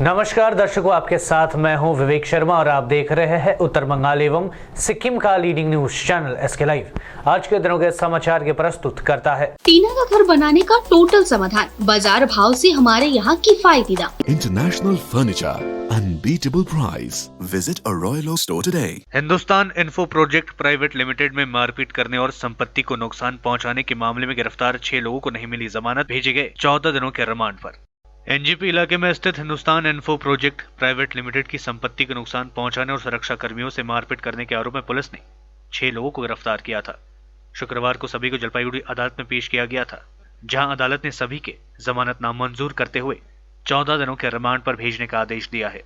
नमस्कार दर्शकों, आपके साथ मैं हूं विवेक शर्मा और आप देख रहे हैं उत्तर बंगाल एवं सिक्किम का leading news channel SK live. आज के दिनों के समाचार के प्रस्तुत करता है टीना का घर बनाने का टोटल समाधान, बाजार भाव से हमारे यहाँ किफायती दाम। International furniture, unbeatable price. Visit a royal oak store today. Hindustan info project private limited में मारपीट करने और संपत्ति को नुकसान पहुंचाने के मामले में गिरफ्तार 6 लोगों को नहीं मिली जमानत, भेजे गए 14 दिनों के रिमांड पर। एनजीपी इलाके में स्थित Hindustan info project private limited की संपत्ति को नुकसान पहुंचाने और सुरक्षा कर्मियों से मारपीट करने के आरोप में पुलिस ने 6 लोगों को गिरफ्तार किया था। शुक्रवार को सभी को जलपाईगुड़ी अदालत में पेश किया गया था, जहां अदालत ने सभी के जमानत नामंजूर करते हुए 14 दिनों के रिमांड पर भेजने का आदेश दिया है।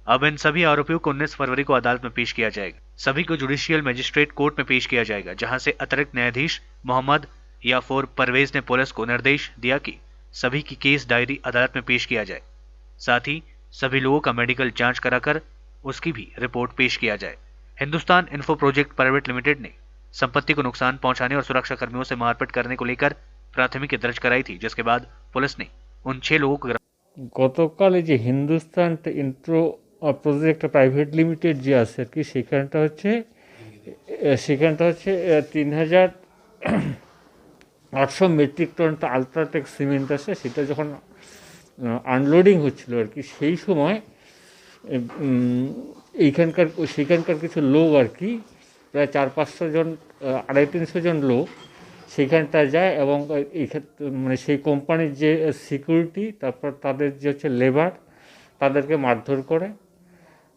अब इन सभी आरोपियों को 19 फरवरी को अदालत में पेश किया जाएगा। सभी को जुडिशियल मजिस्ट्रेट कोर्ट में पेश किया जाएगा, जहां से अतिरिक्त न्यायाधीश मोहम्मद याफोर परवेज ने पुलिस को निर्देश दिया कि सभी की केस डायरी अदालत में पेश किया जाए। साथ ही सभी लोगों का मेडिकल जांच कराकर उसकी भी रिपोर्ट पेश किया जाए। Hindustan info project private limited ने संपत्ति को नुकसान पहुंचाने और सुरक्षा कर्मियों से मारपीट करने को लेकर प्राथमिकी दर्ज कराई थी, जिसके बाद पुलिस ने उन 6 लोगों को গতকাল যে Hindustan intro project private limited যে আছে আর কি সেখানটা হচ্ছে ৩,৮০০ মেট্রিক টন আলট্রাটেক সিমেন্ট আছে, সেটা যখন আনলোডিং হচ্ছিল আর কি সেই সময় সেখানকার কিছু লোক আর কি প্রায় 400-500 জন 250-300 জন লোক সেখানটা যায় এবং মানে সেই কোম্পানির যে সিকিউরিটি, তারপর তাদের যে হচ্ছে লেবার, তাদেরকে মারধর করে,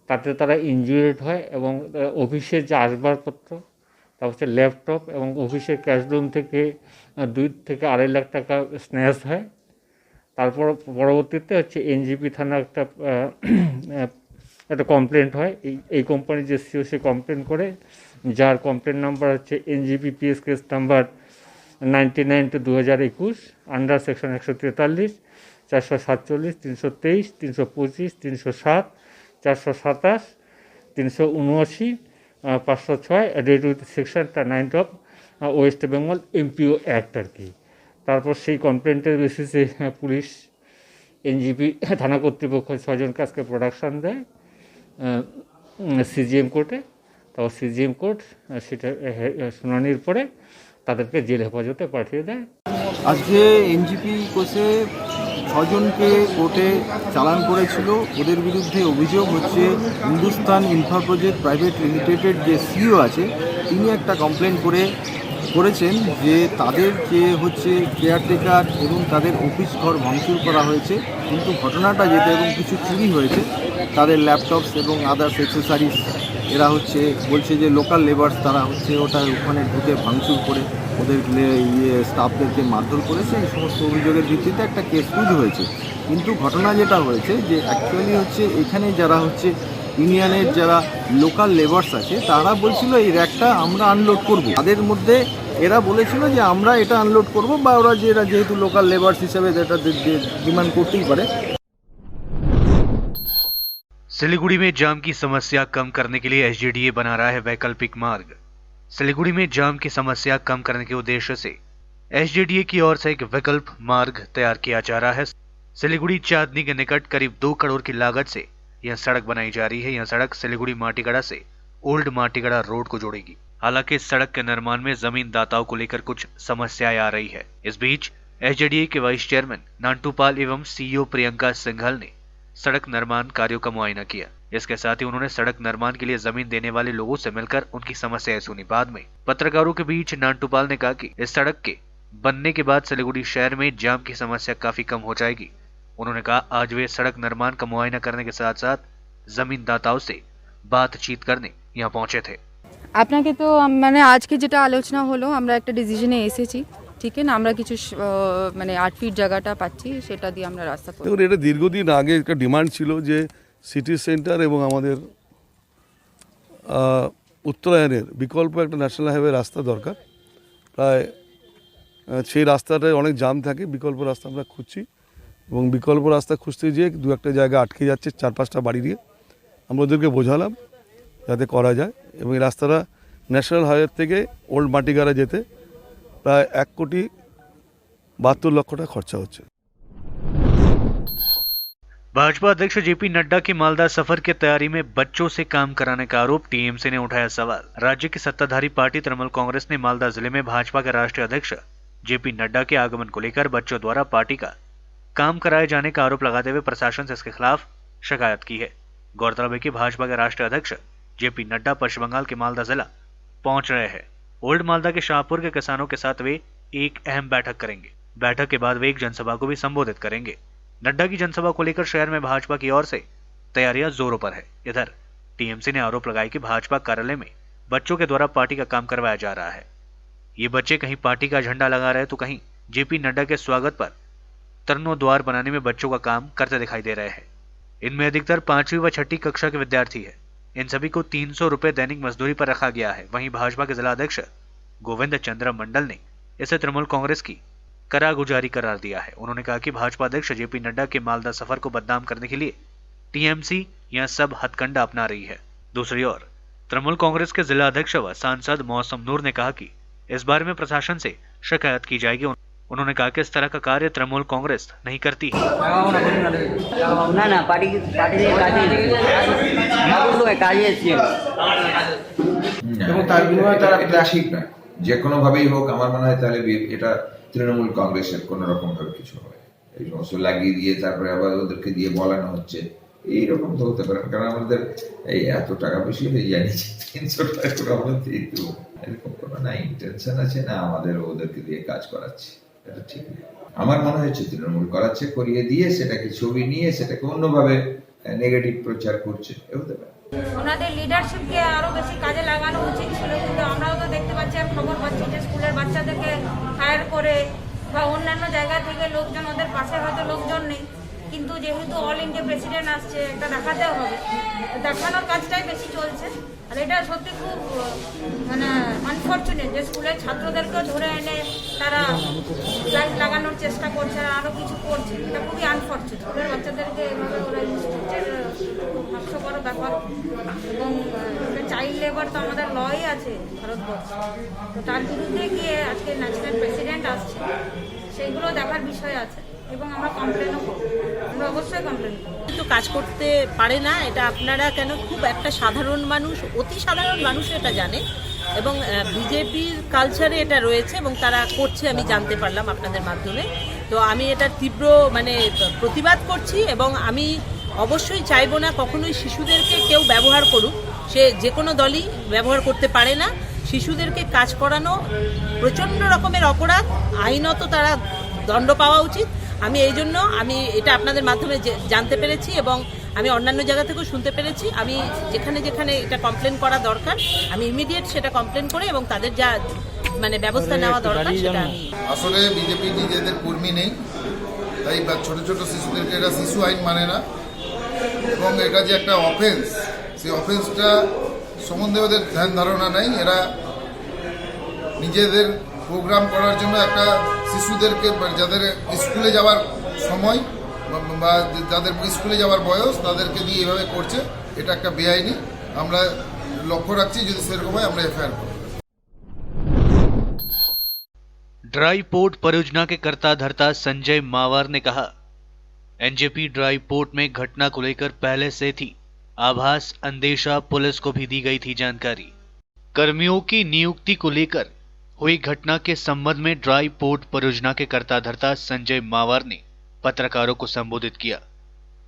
তাতে তারা ইনজুরিড হয় এবং অফিসের যে আসবাবপত্র, তারপর হচ্ছে ল্যাপটপ এবং অফিসের ক্যাশ রুম থেকে 2 থেকে 2.5 লাখ টাকা স্ন্যাচ হয়। তারপর পরবর্তীতে হচ্ছে এনজিপি থানা একটা কমপ্লেন্ট হয়। এই কোম্পানির যে সিও সে কমপ্লেন করে, যার কমপ্লেন নাম্বার হচ্ছে NGP PS case number 99/2021 under section 143, 447, 323, 325, 307, 427, 379, 506 read with সেকশনটা 9 of West Bengal MPO act আর কি। তারপর সেই কমপ্লেন্টের বেসিসে পুলিশ এনজিপি থানা কর্তৃপক্ষ 6 জনকে আজকে প্রোডাকশান দেয় সিজিএম কোর্টে। তারপর সিজিএম কোর্ট সেটা শুনানির পরে তাদেরকে জেল হেফাজতে পাঠিয়ে দেয়। আজকে এনজিপি কোর্টে 6 জনকে কোর্টে চালান করেছিল। ওদের বিরুদ্ধে অভিযোগ হচ্ছে হিন্দুস্তান ইনফ্রা প্রজেক্ট প্রাইভেট লিমিটেডের যে সিইও আছে তিনি একটা কমপ্লেন করেছেন যে তাদের যে হচ্ছে কেয়ারটেকার এবং তাদের অফিস ঘর ভাঙচুর করা হয়েছে, কিন্তু ঘটনাটা যেতে এবং কিছু চুরি হয়েছে, তাদের ল্যাপটপস এবং আদার্স অ্যাক্সেসারিজ এরা হচ্ছে বলছে যে লোকাল লেবার্স তারা হচ্ছে ওটা ওখানে ঢুকে ভাঙচুর করে ওদের স্টাফদেরকে মারধর করেছে। এই সমস্ত অভিযোগের ভিত্তিতে একটা কেস রুজু হয়েছে। কিন্তু ঘটনা যেটা হয়েছে যে অ্যাকচুয়ালি হচ্ছে এখানে যারা হচ্ছে ইউনিয়নের যারা লোকাল লেবার্স আছে তারা বলছিল এই র্যাকটা আমরা আনলোড করব। তাদের মধ্যে এরা বলেছিল যে আমরা এটা আনলোড করব, বা ওরা যেহেতু লোকাল লেবার্স হিসেবে এটা ডিমান্ড করতেই পারে। सिलीगुड़ी में जाम की समस्या कम करने के लिए एसजेडीए बना रहा है वैकल्पिक मार्ग। सिलीगुड़ी में जाम की समस्या कम करने के उद्देश्य से एसजेडीए की ओर से एक वैकल्प मार्ग तैयार किया जा रहा है। सिलीगुड़ी चांदनी के निकट करीब 2 करोड़ की लागत से यह सड़क बनाई जा रही है। यह सड़क सिलीगुड़ी माटीगढ़ा से ओल्ड माटीगढ़ा रोड को जोड़ेगी। हालांकि इस सड़क के निर्माण में जमीन दाताओं को लेकर कुछ समस्याएं आ रही है। इस बीच एसजेडीए के वाइस चेयरमैन नांटूपाल एवं सीईओ प्रियंका सिंघल ने सड़क निर्माण कार्यों का मुआयना किया। इसके साथ ही उन्होंने सड़क निर्माण के लिए जमीन देने वाले लोगों से मिलकर उनकी समस्याएं सुनी। बाद में पत्रकारों के बीच नांटूपाल ने कहा कि इस सड़क के बनने के बाद सिलीगुड़ी शहर में जाम की समस्या काफी कम हो जाएगी। उन्होंने कहा आज वे सड़क निर्माण का मुआयना करने के साथ साथ जमीनदाताओं से बातचीत करने यहाँ पहुंचे थे। আপনাকে তো মানে আজকে যেটা আলোচনা হলো, আমরা একটা ডিসিশনে এসেছি, ঠিক আছে না? আমরা কিছু মানে 8 ফিট জায়গাটা পাচ্ছি, সেটা দিয়ে আমরা রাস্তা করব। দেখুন, এটা দীর্ঘদিন আগে একটা ডিমান্ড ছিল যে সিটি সেন্টার এবং আমাদের উত্তরায়ণের বিকল্প একটা ন্যাশনাল হাইওয়ে রাস্তা দরকার। প্রায় সেই রাস্তাটায় অনেক জাম থাকে, বিকল্প রাস্তা আমরা খুঁজছি এবং বিকল্প রাস্তা খুঁজতে গিয়ে 2-1টা জায়গা আটকে যাচ্ছে 4-5টা বাড়ি দিয়ে। আমরা ওদেরকে বোঝালাম যাতে করা যায় এবং এই রাস্তাটা ন্যাশনাল হাইওয়ে থেকে ওল্ড মাটিগাড়া যেতে প্রায় 1,72,00,000 টাকা খরচা হচ্ছে। भाजपा अध्यक्ष जेपी नड्डा के मालदा सफर की तैयारी में बच्चों से काम कराने का आरोप, टीएमसी ने उठाया सवाल। राज्य की सत्ताधारी पार्टी तृणमूल कांग्रेस ने मालदा जिले में भाजपा के राष्ट्रीय अध्यक्ष जेपी नड्डा के आगमन को लेकर बच्चों द्वारा पार्टी का काम कराए जाने का आरोप लगाते हुए प्रशासन से इसके खिलाफ शिकायत की है। गौरतलब है कि भाजपा के राष्ट्रीय अध्यक्ष जेपी नड्डा पश्चिम बंगाल के मालदा जिला पहुंच रहे हैं। ओल्ड मालदा के शाहपुर के किसानों के साथ वे एक अहम बैठक करेंगे। बैठक के बाद वे एक जनसभा को भी संबोधित करेंगे। नड्डा की जनसभा को लेकर शहर में भाजपा की ओर से तैयारियां जोरों पर है। इधर टीएमसी ने आरोप लगाया कि भाजपा कार्यालय में बच्चों के द्वारा पार्टी का काम करवाया जा रहा है। ये बच्चे कहीं पार्टी का झंडा लगा रहे तो कहीं जेपी नड्डा के स्वागत पर तरनोद्वार बनाने में बच्चों का काम करते दिखाई दे रहे हैं। इनमें अधिकतर 5वीं व 6ठी कक्षा के विद्यार्थी है। इन सभी को 300 रुपए दैनिक मजदूरी पर रखा गया है। वहीं भाजपा के जिला अध्यक्ष गोविंद चंद्र मंडल ने इसे तृणमूल कांग्रेस की करारगुजारी करार दिया है। उन्होंने कहा कि भाजपा अध्यक्ष जेपी नड्डा के मालदा सफर को बदनाम करने के लिए टीएमसी यह सब हथकंडा अपना रही है। दूसरी ओर तृणमूल कांग्रेस के जिला अध्यक्ष व सांसद मौसम नूर ने कहा कि इस बारे में प्रशासन से शिकायत की जाएगी। उन्होंने कहा कि इस तरह का कार्य तृणमूल कांग्रेस नहीं करती है। যে কোনোভাবেই হোক আমার মনে হয় তাহলে এটা তৃণমূল কংগ্রেসের কোন রকম ভাবে কিছু হয়, এই সমস্ত লাগিয়ে দিয়ে তারপরে আবার ওদেরকে দিয়ে বলানো হচ্ছে, এইরকম তো হতে পারে। কারণ আমাদের এই এত টাকা বেশি হয়ে জানি 300 টাকা করে আমাদের দিয়ে দেবো, এরকম কোনো না ইন্টেনশন আছে না আমাদের ওদেরকে দিয়ে কাজ করাচ্ছে, এটা ঠিক না। আমার মনে হচ্ছে তৃণমূল করাচ্ছে, করিয়ে দিয়ে সেটাকে ছবি নিয়ে সেটাকে অন্যভাবে নেগেটিভ প্রচার করছে, এ হতে পারে। ওনাদের লিডারশিপকে আরো বেশি কাজে লাগানো উচিত ছিল, কিন্তু আমরাও তো দেখতে পাচ্ছি, খবর পাচ্ছি যে স্কুলের বাচ্চাদেরকে হায়ার করে বা অন্যান্য জায়গা থেকে লোকজন, ওদের পাশে হয়তো লোকজন নেই, কিন্তু যেহেতু অল ইন্ডিয়া প্রেসিডেন্ট আসছে, এটা দেখাতেও হবে, দেখানোর কাজটাই বেশি চলছে। আর এটা সত্যি খুব মানে আনফর্চুনেট যে স্কুলের ছাত্রদেরকেও ধরে এনে তারা লাইট লাগানোর চেষ্টা করছে, আরও কিছু করছে, এটা খুবই আনফর্চুনেট। স্কুলের বাচ্চাদেরকে এভাবে ওরা ইউজ করছে, খুব হাস্যকর ব্যাপার। এবং চাইল্ড লেবার তো আমাদের লই আছে ভারতবর্ষে, তো তার বিরুদ্ধে গিয়ে আজকে ন্যাশনাল প্রেসিডেন্ট আসছে, সেইগুলো দেখার বিষয় আছে এবং আমরা কমপ্লেনও করব, আমরা অবশ্যই কমপ্লেন করব। কিন্তু কাজ করতে পারে না, এটা আপনারা কেন, খুব একটা সাধারণ মানুষ, অতি সাধারণ মানুষ এটা জানে, এবং বিজেপির কালচারে এটা রয়েছে এবং তারা করছে, আমি জানতে পারলাম আপনাদের মাধ্যমে। তো আমি এটা তীব্র মানে প্রতিবাদ করছি এবং আমি অবশ্যই চাইবো না কখনোই শিশুদেরকে কেউ ব্যবহার করুক, সে যে কোনো দলই ব্যবহার করতে পারে না। শিশুদেরকে কাজ করানো প্রচণ্ড রকমের অপরাধ, আইনত তারা দণ্ড পাওয়া উচিত। আমি এই জন্য আমি এটা আপনাদের মাধ্যমে জানতে পেরেছি এবং আমি অন্যান্য জায়গা থেকেও শুনতে পেরেছি। আমি যেখানে যেখানে এটা কমপ্লেন করা দরকার আমি ইমিডিয়েট সেটা কমপ্লেন করে এবং তাদের যা মানে ব্যবস্থা নেওয়া দরকার সেটা আমি। আসলে বিজেপি নিজেদের কর্মী নেই, তাই ছোট ছোট শিশুদেরকে এটা শিশু আইন মানে না, এবং এটা যে একটা অফেন্স, সেই অফেন্সটা সম্বন্ধে ওদের ধ্যান ধারণা নেই। এরা নিজেদের প্রোগ্রাম করার জন্য একটা শিশুদেরকে, যাদের স্কুলে যাওয়ার সময় বা যাদের স্কুলে যাওয়ার বয়স, তাদেরকে দিয়ে এভাবে করছে, এটা একটা বেআইনি। আমরা লক্ষ্য রাখছি, যদি সেরকম হয় আমরা এফআইআর করব। ड्राई पोर्ट परियोजना के कर्ता धर्ता संजय मावर ने कहा, एनजेपी ड्राई पोर्ट में घटना को लेकर पहले से थी आभास, अंदेशा पुलिस को भी दी गई थी जानकारी। कर्मियों की नियुक्ति को लेकर हुई घटना के संबंध में ड्राई पोर्ट परियोजना के कर्ता धर्ता संजय मावर ने पत्रकारों को संबोधित किया।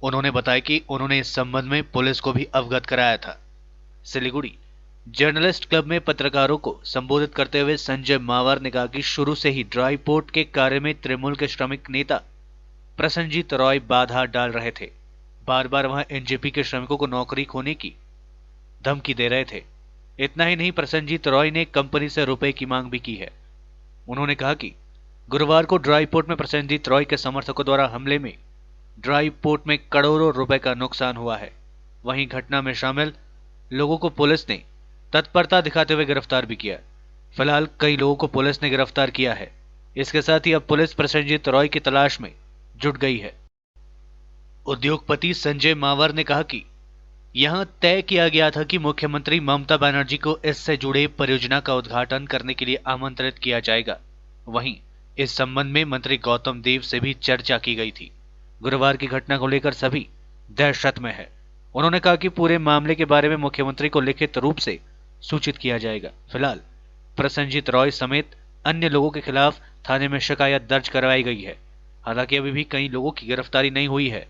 उन्होंने बताया कि उन्होंने इस संबंध में पुलिस को भी अवगत कराया था। सिलीगुड़ी जर्नलिस्ट क्लब में पत्रकारों को संबोधित करते हुए संजय मावर ने कहा कि शुरू से ही ड्राई पोर्ट के कार्य में तृणमूल के श्रमिक नेता प्रसन्नजीत रॉय बाधा डाल रहे थे। बार बार वहां एनजेपी के श्रमिकों को नौकरी खोने की धमकी दे रहे थे। इतना ही नहीं, प्रसन्नजीत रॉय ने कंपनी से रुपए की मांग भी की है। उन्होंने कहा कि गुरुवार को ड्राई पोर्ट में प्रसन्नजीत रॉय के समर्थकों द्वारा हमले में ड्राई पोर्ट में करोड़ों रुपए का नुकसान हुआ है। वहीं घटना में शामिल लोगों को पुलिस ने तत्परता दिखाते हुए गिरफ्तार भी किया। फिलहाल कई लोगों को पुलिस ने गिरफ्तार किया है। इसके साथ ही अब पुलिस प्रसन्नजीत रॉय की तलाश में जुट गई है। उद्योगपति संजय मावर ने कहा कि यहां तय किया गया था कि मुख्यमंत्री ममता बनर्जी को इससे जुड़े परियोजना का उद्घाटन करने के लिए आमंत्रित किया जाएगा। वहीं इस संबंध में मंत्री गौतम देव से भी चर्चा की गई थी। गुरुवार की घटना को लेकर सभी दहशत में है। उन्होंने कहा कि पूरे मामले के बारे में मुख्यमंत्री को लिखित रूप से सूचित किया जाएगा। फिलहाल प्रसन्नजीत रॉय समेत अन्य लोगों के खिलाफ थाने में शिकायत दर्ज करवाई गई है। हालांकि अभी भी कई लोगों की गिरफ्तारी नहीं हुई है।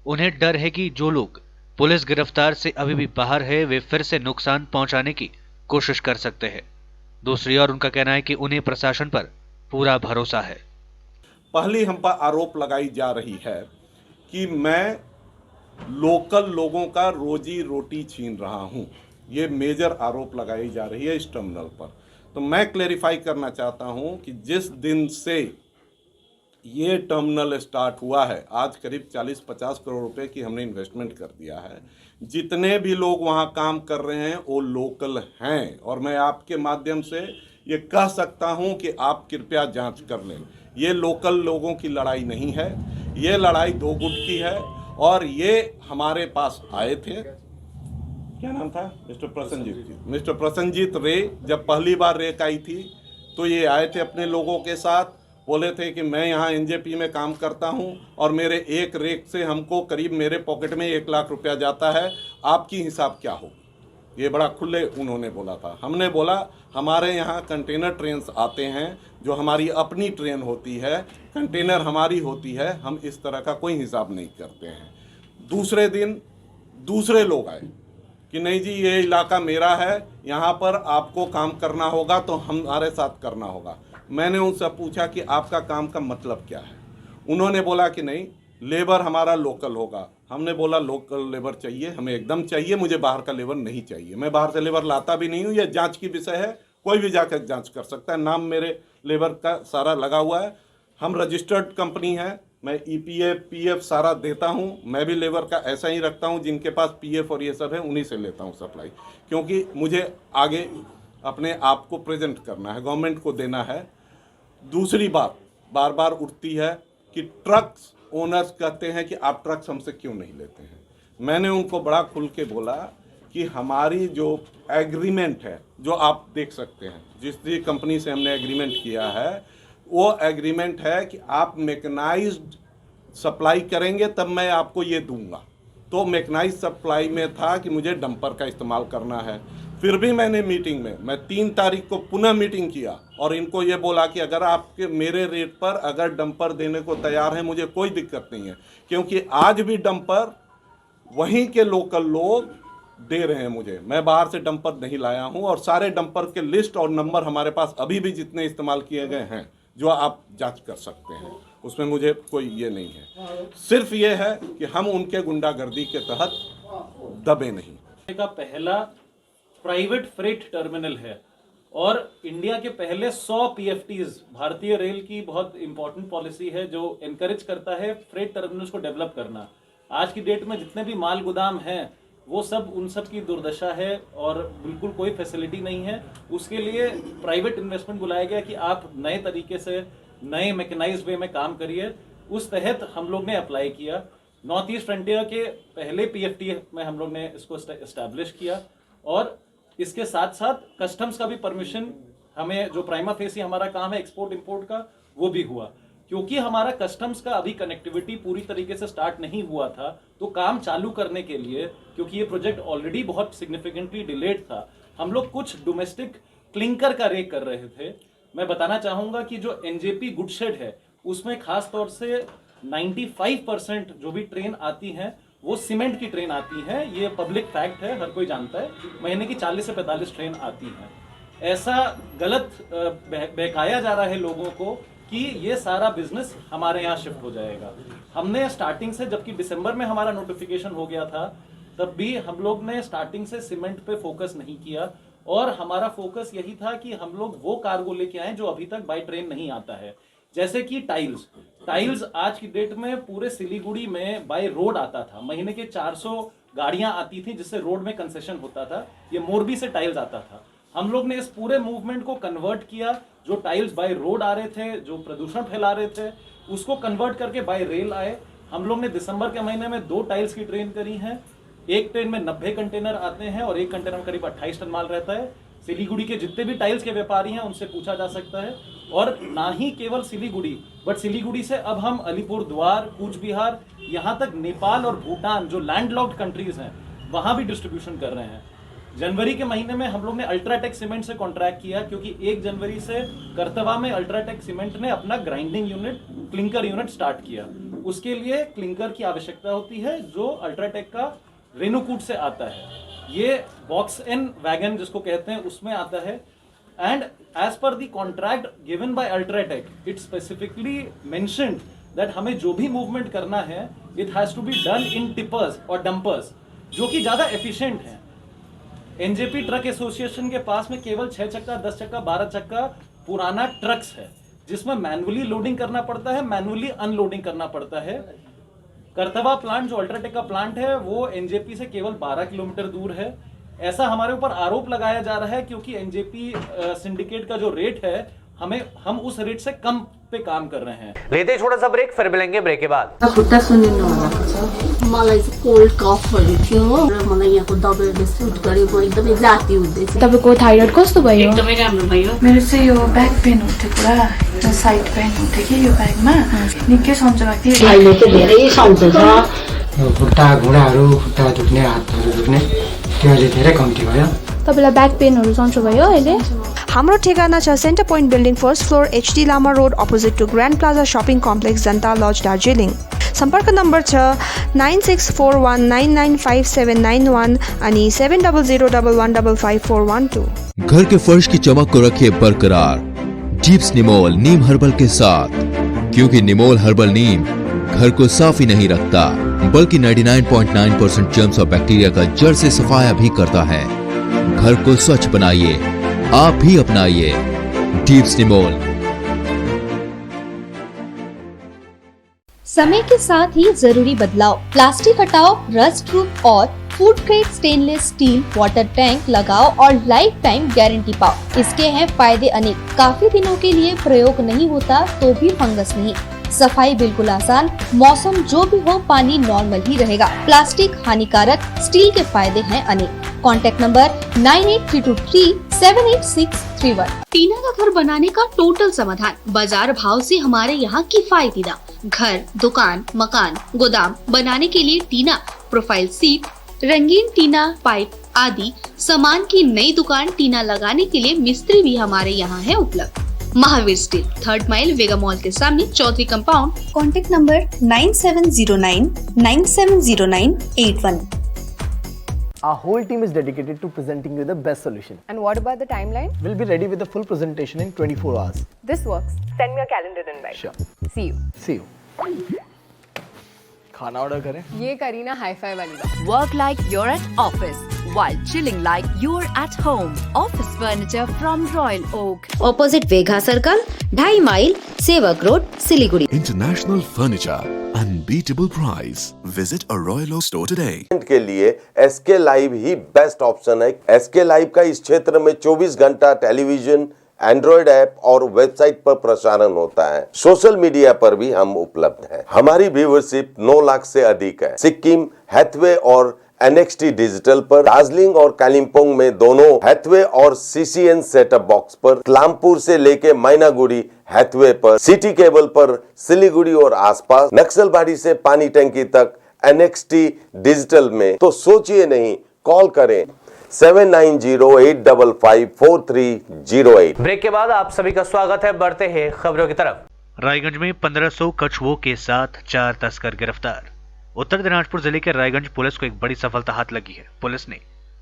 उन्हें डर है कि जो लोग पुलिस गिरफ्तार से अभी भी बाहर है वे फिर से नुकसान पहुंचाने की कोशिश कर सकते हैं। दूसरी ओर उनका कहना है कि उन्हें प्रशासन पर पूरा भरोसा है। पहली हम पर आरोप लगाई जा रही है कि मैं लोकल लोगों का रोजी रोटी छीन रहा हूं। ये मेजर आरोप लगाई जा रही है इस टर्मिनल पर। तो मैं क्लेरिफाई करना चाहता हूं कि जिस दिन से ये टर्मिनल स्टार्ट हुआ है, आज करीब 40-50 करोड़ रुपए की हमने इन्वेस्टमेंट कर दिया है। जितने भी लोग वहाँ काम कर रहे हैं वो लोकल हैं और मैं आपके माध्यम से ये कह सकता हूँ कि आप कृपया जांच कर लें। ये लोकल लोगों की लड़ाई नहीं है, ये लड़ाई दो गुट की है। और ये हमारे पास आए थे, क्या नाम था, मिस्टर प्रसन्नजीत रे। जब पहली बार रेक आई थी तो ये आए थे अपने लोगों के साथ, बोले थे कि मैं यहाँ एनजेपी में काम करता हूँ और मेरे एक रेक से हमको करीब मेरे पॉकेट में 1 लाख रुपया जाता है, आपकी हिसाब क्या हो। ये बड़ा खुले उन्होंने बोला था। हमने बोला हमारे यहाँ कंटेनर ट्रेन्स आते हैं जो हमारी अपनी ट्रेन होती है, कंटेनर हमारी होती है, हम इस तरह का कोई हिसाब नहीं करते हैं। दूसरे दिन दूसरे लोग आए कि नहीं जी ये इलाका मेरा है, यहाँ पर आपको काम करना होगा तो हमारे साथ करना होगा। मैंने उनसे पूछा कि आपका काम का मतलब क्या है। उन्होंने बोला कि नहीं लेबर हमारा लोकल होगा। हमने बोला लोकल लेबर चाहिए, हमें एकदम चाहिए, मुझे बाहर का लेबर नहीं चाहिए। मैं बाहर से लेबर लाता भी नहीं हूँ, ये जांच की विषय है, कोई भी जाकर जांच कर सकता है। नाम मेरे लेबर का सारा लगा हुआ है, हम रजिस्टर्ड कंपनी है, मैं EPF PF सारा देता हूँ। मैं भी लेबर का ऐसा ही रखता हूँ, जिनके पास PF और ये सब है उन्हीं से लेता हूँ सप्लाई, क्योंकि मुझे आगे अपने आप को प्रेजेंट करना है, गवर्नमेंट को देना है। दूसरी बात बार बार उठती है कि ट्रक्स ओनर्स कहते हैं कि आप ट्रक्स हमसे क्यों नहीं लेते हैं। मैंने उनको बड़ा खुल के बोला कि हमारी जो एग्रीमेंट है, जो आप देख सकते हैं, जिस भी कंपनी से हमने एग्रीमेंट किया है, वो एग्रीमेंट है कि आप मैकेनाइज्ड सप्लाई करेंगे तब मैं आपको ये दूंगा। तो मैकेनाइज्ड सप्लाई में था कि मुझे डंपर का इस्तेमाल करना है। फिर भी मैंने मीटिंग में, मैं 3 तारीख को पुनः मीटिंग किया और इनको ये बोला कि अगर आपके मेरे रेट पर अगर डंपर देने को तैयार है मुझे कोई दिक्कत नहीं है, क्योंकि आज भी डंपर वहीं के लोकल लोग दे रहे हैं मुझे। मैं बाहर से डंपर नहीं लाया हूं और सारे डंपर के लिस्ट और नंबर हमारे पास अभी भी जितने इस्तेमाल किए गए हैं जो आप जांच कर सकते हैं, उसमें मुझे कोई ये नहीं है। सिर्फ ये है कि हम उनके गुंडागर्दी के तहत दबे नहीं। का पहला प्राइवेट फ्रेट टर्मिनल है और इंडिया के पहले 100 PFTs, भारतीय रेल की बहुत इंपॉर्टेंट पॉलिसी है जो एनकरेज करता है फ्रेट टर्मिनल्स को डेवलप करना। आज की डेट में जितने भी माल गोदाम हैं वो सब उन सब की दुर्दशा है और बिल्कुल कोई फैसिलिटी नहीं है। उसके लिए प्राइवेट इन्वेस्टमेंट बुलाया गया कि आप नए तरीके से नए मैकेनाइज्ड वे में काम करिए। उस तहत हम लोग ने अप्लाई किया। नॉर्थ ईस्ट फ्रंटियर के पहले PFT में हम लोग ने इसको एस्टैब्लिश किया और इसके साथ साथ कस्टम्स का भी परमिशन, हमें जो प्राइमा फेसी हमारा काम है एक्सपोर्ट इंपोर्ट का, वो भी हुआ। क्योंकि हमारा कस्टम्स का अभी कनेक्टिविटी पूरी तरीके से स्टार्ट नहीं हुआ था, तो काम चालू करने के लिए, क्योंकि ये प्रोजेक्ट ऑलरेडी बहुत सिग्निफिकेंटली डिलेड था, हम लोग कुछ डोमेस्टिक क्लिंकर का रेक कर रहे थे। मैं बताना चाहूंगा कि जो NJP गुडशेड है उसमें खास तौर से 95% जो भी ट्रेन आती हैं वो सीमेंट की ट्रेन आती है। ये पब्लिक फैक्ट है, हर कोई जानता है। महीने की 40 से 45 ट्रेन आती हैं। ऐसा गलत बहकाया जा रहा है लोगों को कि ये सारा बिजनेस हमारे यहाँ शिफ्ट हो जाएगा। हमने स्टार्टिंग से, जबकि दिसंबर में हमारा नोटिफिकेशन हो गया था, तब भी हम लोग ने स्टार्टिंग से सीमेंट पे फोकस नहीं किया और हमारा फोकस यही था कि हम लोग वो कार्गो लेके आए जो अभी तक बाय ट्रेन नहीं आता है। जैसे कि टाइल्स आज की डेट में पूरे सिलीगुड़ी में बाय रोड आता था। महीने के 400 गाड़ियां आती थी जिससे रोड में कंसेशन होता था। ये मोरबी से टाइल्स आता था। हम लोग ने इस पूरे मूवमेंट को कन्वर्ट किया। जो टाइल्स बाय रोड आ रहे थे, जो प्रदूषण फैला रहे थे, उसको कन्वर्ट करके बाय रेल आए। हम लोग ने दिसंबर के महीने में 2 टाइल्स की ट्रेन करी है। एक ट्रेन में 90 कंटेनर आते हैं और एक कंटेनर में करीब 28 टन माल रहता है। सिलीगुड़ी के जितने भी टाइल्स के व्यापारी हैं उनसे पूछा जा सकता है। और ना ही केवल सिलीगुड़ी, बट सिलीगुड़ी से अब हम अलीपुर द्वार, कूच बिहार, यहाँ तक नेपाल और भूटान जो लैंडलॉक्ड कंट्रीज हैं वहाँ भी डिस्ट्रीब्यूशन कर रहे हैं। जनवरी के महीने में हम लोग ने अल्ट्राटेक सीमेंट से कॉन्ट्रैक्ट किया, क्योंकि 1 जनवरी से करतवा में अल्ट्राटेक सीमेंट ने अपना grinding unit, clinker unit start किया। उसके लिए क्लिंकर की आवश्यकता होती है जो अल्ट्राटेक का रेणुकूट से आता है। ये बॉक्स एंड वैगन जिसको कहते हैं उसमें आता है। And as per the contract given by UltraTech, it specifically mentioned that हमें जो भी मूवमेंट करना है it has to be done in tippers और डंपर्स, जो कि ज़्यादा एफिशिएंट हैं। एनजेपी ट्रक एसोसिएशन के पास में केवल 6 चक्का, 10 चक्का, 12 चक्का पुराना ट्रक्स है, जिसमें मैनुअली लोडिंग करना पड़ता है, मैनुअली अनलोडिंग करना पड़ता है। करतवा प्लांट जो अल्ट्राटेक का प्लांट है वो एनजेपी से केवल 12 किलोमीटर दूर है। ऐसा हमारे ऊपर आरोप लगाया जा रहा है क्योंकि एनजेपी सिंडिकेट का जो रेट है हम उस रेट से कम पे काम कर रहे हैं। लेते छोटा सा ब्रेक, फिर मिलेंगे ब्रेक के बाद। मलाई चाहिँ कोल्ड कफहरू थियो र मलाई यहाँको दबाईले सुट गरेको एकदमै जाती हुँदैछ। तपाईको थाइरोइड कस्तो भयो? एकदमै राम्रो भयो। मेरो चाहिँ यो ब्याक पेन हुन्थ्यो, पुरा साइड पेन हुन्थ्यो कि यो ब्याकमा, निकै सन्चो भएको थियो। अहिले चाहिँ धेरै सन्चो छ। खुट्टा घुँडाहरू, खुट्टा दुख्ने, हातहरू दुख्ने त्यो अहिले धेरै कम्ती भयो। तपाईलाई ब्याक पेनहरू सन्चो भयो अहिले? हाम्रो ठेगाना छ center point building, first floor, HD Lama road, opposite to grand plaza shopping complex, Janata lodge, Darjeeling. संपर्क नम्बर छ 9641995791 अनि 7001155412। घर के फर्श की चमक को रखिए बरकरार जीप्स निमोल नीम हर्बल के साथ, क्योंकि निमोल हर्बल नीम घर को साफ ही नहीं रखता बल्कि 99.9% जर्म्स और बैक्टीरिया का जड़ से सफाया भी करता है। घर को स्वच्छ बनाइए, आप भी अपनाइए डीप्स निमोल। समय के साथ ही जरूरी बदलाव, प्लास्टिक हटाओ, रस्ट प्रूफ और food grade stainless still water tank लगाओ और लाइफ टाइम गारंटी पाओ। इसके हैं फायदे अनेक। काफी दिनों के लिए प्रयोग नहीं होता तो भी फंगस नहीं, सफाई बिल्कुल आसान, मौसम जो भी हो पानी नॉर्मल ही रहेगा। प्लास्टिक हानिकारक, स्टील के फायदे हैं अनेक। Contact number 9832378631। टीना का घर बनाने का टोटल समाधान, बाजार भाव से हमारे यहाँ किफायती दाम। घर, दुकान, मकान, गोदाम बनाने के लिए टीना, प्रोफाइल सीट, रंगीन टीना, पाइप आदि सामान की नई दुकान टीना लगाने के लिए मिस्त्री भी हमारे यहाँ है उपलब्ध। Mahavir steel, 3rd mile, Vega mall के सामने, Chaudhary compound. Contact number 9709970981। Our whole team is dedicated to presenting you the best solution. And what about the timeline? We'll be ready with the full presentation in 24 hours. This works. Send me a calendar invite. Sure. See you. See you. खाना order करें? ये Kareena hi-fi वाली बात। Work like you're at office while chilling like you're at home. Office furniture from Royal Oak. Opposite Vegha Circle, 2.5 mile, सेवक road, Siliguri. International Furniture, unbeatable price. Visit a Royal Oak store today. के लिए SK live ही best option है। SK live का इस क्षेत्र में 24 घंटा television, Android app और वेबसाइट पर प्रसारण होता है। सोशल मीडिया पर भी हम उपलब्ध हैं। हमारी व्यूवरशिप 9 लाख से अधिक है। सिक्किम, हैथवे और NXT डिजिटल पर, दार्जिलिंग और कालिम्पोंग में दोनों हैथवे और CCN सेटअप बॉक्स पर, क्लामपुर से लेके मैनागुड़ी हैथवे पर, सिटी केबल पर, सिलीगुड़ी और आसपास, नक्सलबाड़ी से पानी टंकी तक NXT डिजिटल में। तो सोचिए नहीं, कॉल करें 7908554308। ब्रेक के बाद आप सभी का स्वागत है। बढ़ते हैं खबरों की तरफ। रायगंज में 1500 कछुओं के साथ 4 तस्कर गिरफ्तार। उत्तर दिनाजपुर जिले के रायगंज पुलिस को एक बड़ी सफलता हाथ लगी है। पुलिस ने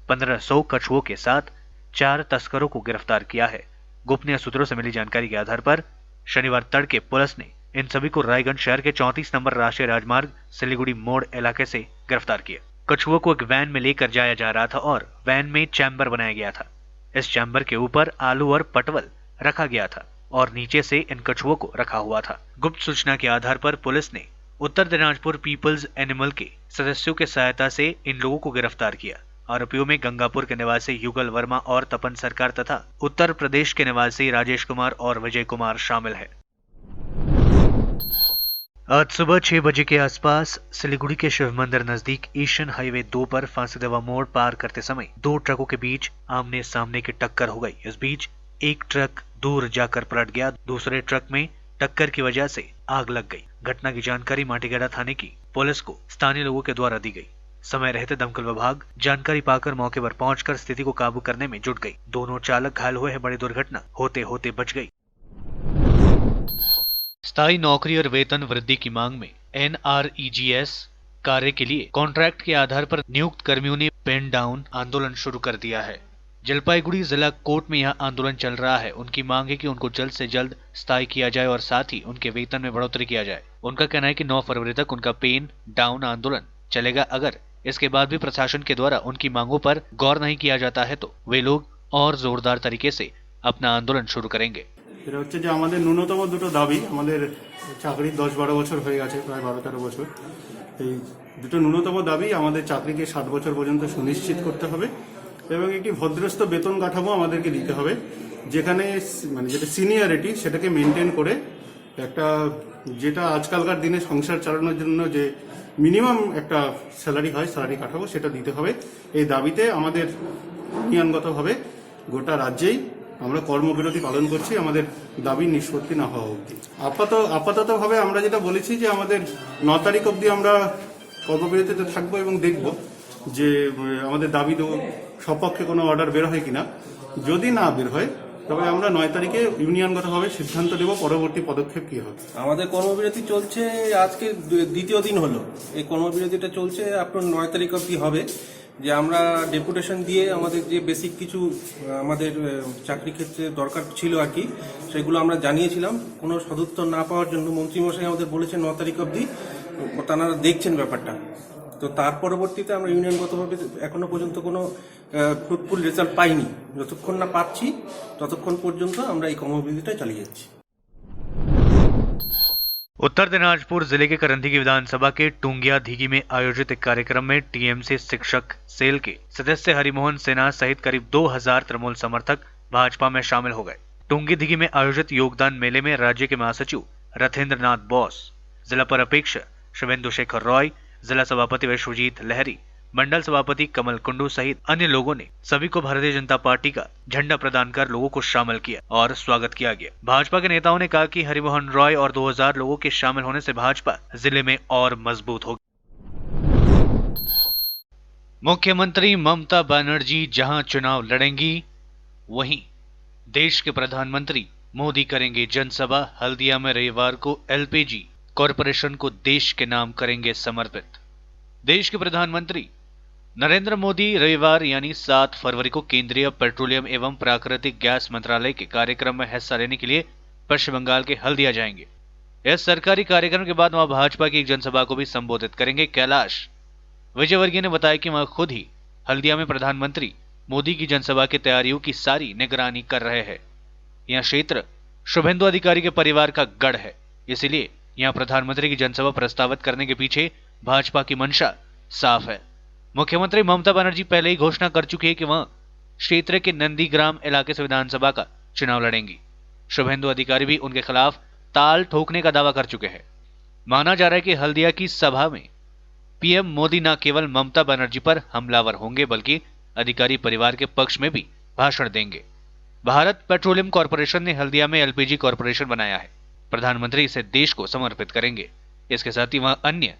1500 कछुओं के साथ 4 तस्करों को गिरफ्तार किया है। गोपनीय सूत्रों से मिली जानकारी के आधार पर शनिवार तड़के पुलिस ने इन सभी को रायगंज शहर के 34 नंबर राष्ट्रीय राजमार्ग सिलीगुड़ी मोड़ इलाके से गिरफ्तार किया। कछुओं को एक वैन में लेकर जाया जा रहा था और वैन में चैम्बर बनाया गया था। इस चैम्बर के ऊपर आलू और पटवल रखा गया था और नीचे से इन कछुओं को रखा हुआ था। गुप्त सूचना के आधार पर पुलिस ने उत्तर दिनाजपुर पीपल्स एनिमल के सदस्यों के सहायता से इन लोगों को गिरफ्तार किया। आरोपियों में गंगापुर के निवासी युगल वर्मा और तपन सरकार तथा उत्तर प्रदेश के निवासी राजेश कुमार और विजय कुमार शामिल है। आज सुबह 6 बजे के आसपास सिलीगुड़ी के शिव मंदिर नजदीक ईशन हाईवे 2 पर फांसीदेवा मोड़ पार करते समय दो ट्रकों के बीच आमने सामने की टक्कर हो गई। इस बीच एक ट्रक दूर जाकर पलट गया, दूसरे ट्रक में टक्कर की वजह से आग लग गई। घटना की जानकारी माटीगढ़ा थाने की पुलिस को स्थानीय लोगों के द्वारा दी गई। समय रहते दमकल विभाग जानकारी पाकर मौके पर पहुंचकर स्थिति को काबू करने में जुट गई। दोनों चालक घायल हुए हैं। बड़ी दुर्घटना होते होते बच गई। स्थायी नौकरी और वेतन वृद्धि की मांग में NREGS कार्य के लिए कॉन्ट्रैक्ट के आधार पर नियुक्त कर्मियों ने पेन डाउन आंदोलन शुरू कर दिया है। जलपाईगुड़ी जिला कोर्ट में यह आंदोलन चल रहा है। उनकी मांग है कि उनको जल्द से जल्द स्थायी किया जाए और साथ ही उनके वेतन में बढ़ोतरी किया जाए। उनका कहना है कि 9 फरवरी तक उनका पेन डाउन आंदोलन चलेगा। अगर इसके बाद भी प्रशासन के द्वारा उनकी मांगों पर गौर नहीं किया जाता है तो वे लोग और जोरदार तरीके से अपना आंदोलन शुरू करेंगे। এটা হচ্ছে যে আমাদের ন্যূনতম দুটো দাবি, আমাদের চাকরি 10-12 বছর হয়ে গেছে, প্রায় 12-13 বছর। এই দুটো ন্যূনতম দাবি আমাদের চাকরিকে 7 বছর পর্যন্ত সুনিশ্চিত করতে হবে এবং একটি ভদ্রস্থ বেতন কাঠামো আমাদেরকে দিতে হবে, যেখানে মানে যেটা সিনিয়রিটি সেটাকে মেনটেন করে একটা যেটা আজকালকার দিনে সংসার চালানোর জন্য যে মিনিমাম একটা স্যালারি হয়, স্যালারি কাঠামো সেটা দিতে হবে। এই দাবিতে আমাদের ইউনিয়নগতভাবে গোটা রাজ্যেই আমরা কর্মবিরতি পালন করছি আমাদের দাবি নিষ্পত্তি না হওয়া অবধি। আপাততভাবে আমরা যেটা বলেছি যে আমাদের 9 তারিখ অবধি আমরা কর্মবিরতিতে থাকবো এবং দেখব যে আমাদের দাবি সপক্ষে কোনো অর্ডার বের হয় কিনা। যদি না বের হয় তবে আমরা 9 তারিখে ইউনিয়নগতভাবে সিদ্ধান্ত নেব পরবর্তী পদক্ষেপ কি হবে। আমাদের কর্মবিরতি চলছে, আজকে দ্বিতীয় দিন হলো। এই কর্মবিরতিটা চলছে আপনার 9 তারিখ অবধি হবে। যে আমরা ডেপুটেশন দিয়ে আমাদের যে বেসিক কিছু আমাদের চাকরি ক্ষেত্রে দরকার ছিল আর কি, সেগুলো আমরা জানিয়েছিলাম। কোনো সদুত্তর না পাওয়ার জন্য মন্ত্রীমশাই আমাদের বলেছেন 9 তারিখ অবধি তারা দেখছেন ব্যাপারটা। তো তার পরবর্তীতে আমরা ইউনিয়নগতভাবে এখনো পর্যন্ত কোনো ফ্রুটফুল রেজাল্ট পাইনি। যতক্ষণ না পাচ্ছি ততক্ষণ পর্যন্ত আমরা এই কর্মবিরতিটা চালিয়ে যাচ্ছি। उत्तर दिनाजपुर जिले के करंदी की विधानसभा के टूंगिया धीगी में आयोजित एक कार्यक्रम में टीएमसी शिक्षक सेल के सदस्य हरिमोहन सिन्हा सहित करीब 2000 तृणमूल समर्थक भाजपा में शामिल हो गए। टूंगी धीगी में आयोजित योगदान मेले में राज्य के महासचिव रथेंद्र नाथ बोस, जिला पराध्यक्ष शिवेंदु शेखर रॉय, जिला सभापति विश्वजीत लहरी, मंडल सभापति कमल कुंडू सहित अन्य लोगों ने सभी को भारतीय जनता पार्टी का झंडा प्रदान कर लोगों को शामिल किया और स्वागत किया गया। भाजपा के नेताओं ने कहा कि हरिमोहन रॉय और 2000 लोगों के शामिल होने से भाजपा जिले में और मजबूत होगी। मुख्यमंत्री ममता बनर्जी जहां चुनाव लड़ेंगी, वहीं देश के प्रधानमंत्री मोदी करेंगे जनसभा। हल्दिया में रविवार को LPG कॉरपोरेशन को देश के नाम करेंगे समर्पित। देश के प्रधानमंत्री नरेंद्र मोदी रविवार यानी 7 फरवरी को केंद्रीय पेट्रोलियम एवं प्राकृतिक गैस मंत्रालय के कार्यक्रम में हिस्सा लेने के लिए पश्चिम बंगाल के हल्दिया जाएंगे। इस सरकारी कार्यक्रम के बाद वहां भाजपा की एक जनसभा को भी संबोधित करेंगे। कैलाश विजयवर्गीय ने बताया कि वह खुद ही हल्दिया में प्रधानमंत्री मोदी की जनसभा की तैयारियों की सारी निगरानी कर रहे हैं। यह क्षेत्र शुभेंदु अधिकारी के परिवार का गढ़ है, इसलिए यहां प्रधानमंत्री की जनसभा प्रस्तावित करने के पीछे भाजपा की मंशा साफ है। मुख्यमंत्री ममता बनर्जी पहले ही घोषणा कर चुकी है कि वह क्षेत्र के नंदीग्राम इलाके से विधानसभा का चुनाव लड़ेंगी। शुभेंदु अधिकारी भी उनके खिलाफ ताल ठोकने का दावा कर चुके हैं। माना जा रहा है कि हल्दिया की सभा में पीएम मोदी न केवल ममता बनर्जी पर हमलावर होंगे बल्कि अधिकारी परिवार के पक्ष में भी भाषण देंगे। भारत पेट्रोलियम कॉरपोरेशन ने हल्दिया में LPG कॉरपोरेशन बनाया है। प्रधानमंत्री इसे देश को समर्पित करेंगे। इसके साथ ही वह अन्य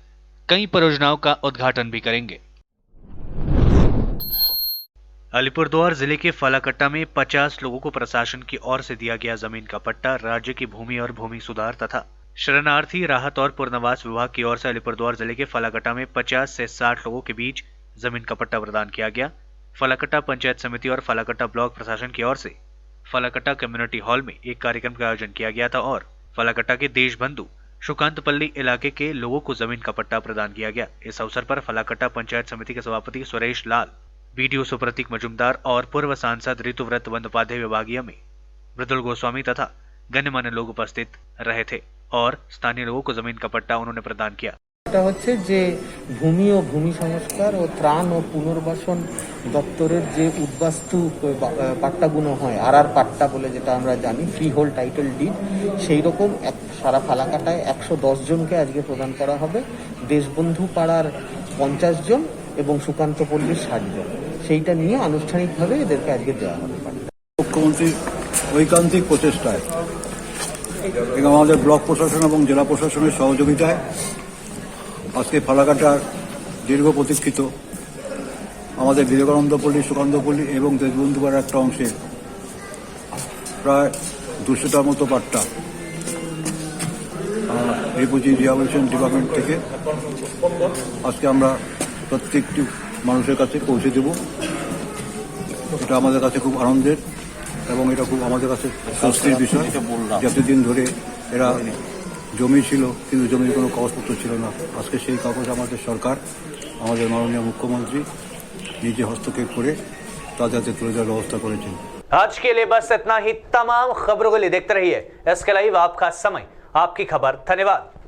कई परियोजनाओं का उद्घाटन भी करेंगे। अलीपुरद्वार जिले के फालाकट्टा में 50 लोगों को प्रशासन की ओर से दिया गया जमीन का पट्टा। राज्य की भूमि और भूमि सुधार तथा शरणार्थी राहत और पुनर्वास विभाग की ओर से अलीपुरद्वार जिले के फालाकट्टा में 50 से 60 लोगों के बीच जमीन का पट्टा प्रदान किया गया। फालाकट्टा पंचायत समिति और फालाकट्टा ब्लॉक प्रशासन की ओर से फालाकट्टा कम्युनिटी हॉल में एक कार्यक्रम का आयोजन किया गया था और फालाकट्टा के देशबंधु सुकांतपल्ली इलाके के लोगों को जमीन का पट्टा प्रदान किया गया। इस अवसर पर फालाकट्टा पंचायत समिति के सभापति सुरेश लाल, बीडीओ सुप्रतीक मजुमदार और पूर्व सांसद ऋतुव्रत बंदोपाध्याय विभागीय में मृदुल गोस्वामी तथा गण्यमान्य लोग उपस्थित रहे थे और स्थानीय लोगों को जमीन का पट्टा उन्होंने प्रदान किया। এটা হচ্ছে যে ভূমি ও ভূমি সংস্কার ও ত্রাণ ও পুনর্বাসন দপ্তরের যে উদ্বাস্তু পাট্টাগুলো হয় আর পাট্টা বলে যেটা আমরা জানি ফ্রি হোল্ড টাইটেল ডিড, সেই রকম সারা ফালাকাটায় 110 জনকে আজকে প্রদান করা হবে। দেশবন্ধু পাড়ার 50 জন এবং সুকান্ত পল্লীর 60 জন, সেইটা নিয়ে আনুষ্ঠানিকভাবে এদেরকে আজকে দেওয়া হবে। মুখ্যমন্ত্রীর ঐকান্তিক প্রচেষ্টায় এবং আমাদের ব্লক প্রশাসন এবং জেলা প্রশাসনের সহযোগিতায় আজকে ফালাকাটার দীর্ঘ প্রতীক্ষিত আমাদের বিবেকানন্দ পল্লী, সুকান্ত পল্লী এবং দেশবন্ধু পাড়ার একটা অংশে প্রায় 200টার মতো পাট্টা রিফিউজি রিহ্যাবিলিটেশন ডিপার্টমেন্ট থেকে আজকে আমরা প্রত্যেকটি মানুষের কাছে পৌঁছে দেব। এটা আমাদের কাছে খুব আনন্দের এবং এটা খুব আমাদের কাছে স্বস্তির বিষয়। যতদিন ধরে এরা জমি ছিল কিন্তু জমির কোনো কাগজপত্র ছিল না, আজকে সেই কাগজ আমাদের সরকার, আমাদের মাননীয় মুখ্যমন্ত্রী নিজে হস্তক্ষেপ করে তাদের হাতে তুলে দেওয়ার ব্যবস্থা করেছেন। आज के लिए बस इतना ही। तमाम खबरों के लिए देखते रहिए SK लाइव, आपका समय आपकी खबर। धन्यवाद।